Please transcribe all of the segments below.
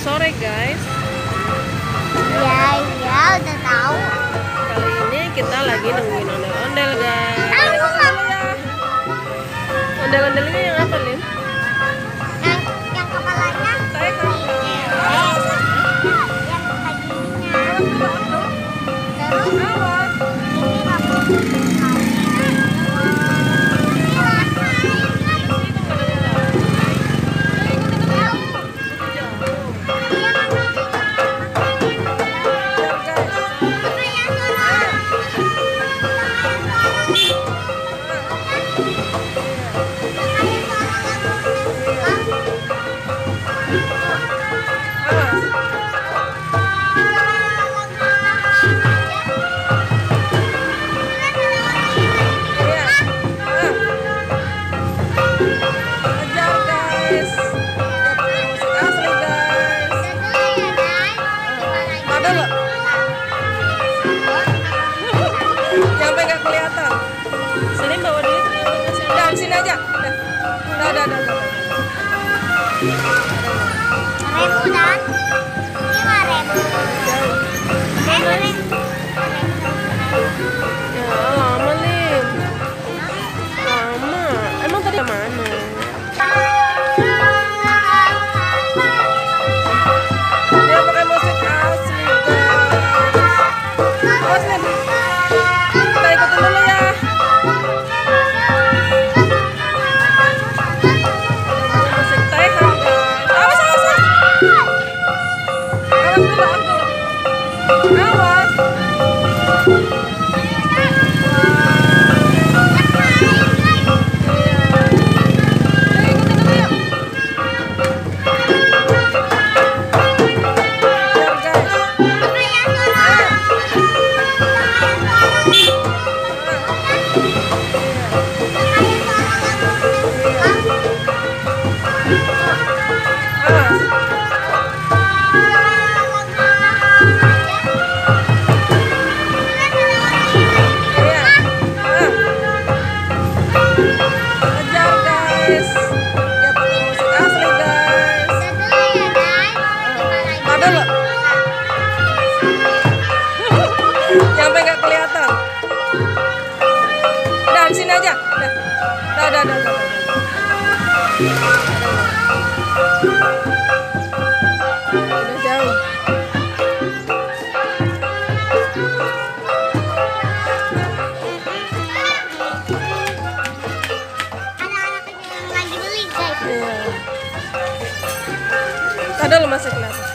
sore guys. Ya udah tahu. Kali ini kita lagi nungguin ondel-ondel guys. Ondel-ondelnya yang apa, Lin? Yang kepalanya Tiger. yang kakinya. Terus ini rambutnya. Sampai nggak kelihatan. Selim bawa duit. Udah sini aja. Udah. 1.000 dan 5.000. Ya lama Lim. Lama. Emang tadi mana? Dia pakai musik asli guys. Awas Lim. Kita ikutin dulu ya. Musik Thailand guys. Awas. Awas dulu aku. Awas. Sampai nggak kelihatan. Udah di sini aja. Udah. Udah jauh. Anak-anak yang lagi beli guys. Iya. Tadi lo masih kelihatan.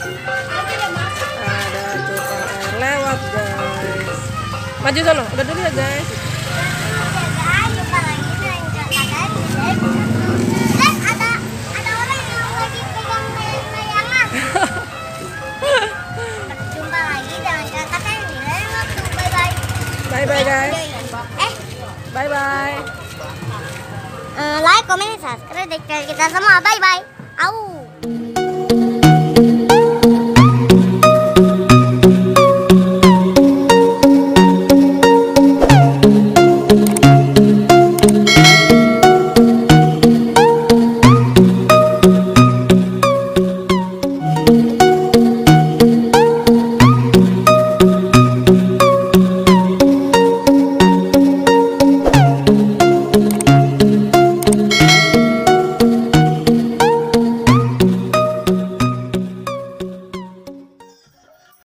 Ada tukang air lewat guys. Maju sono, udah dulu ya guys. Ada orang yang lagi pegang layangan. Jumpa lagi dengan kata yang bilang bye bye Bye guys. Bye. Like, comment, subscribe, dan kita semua bye bye.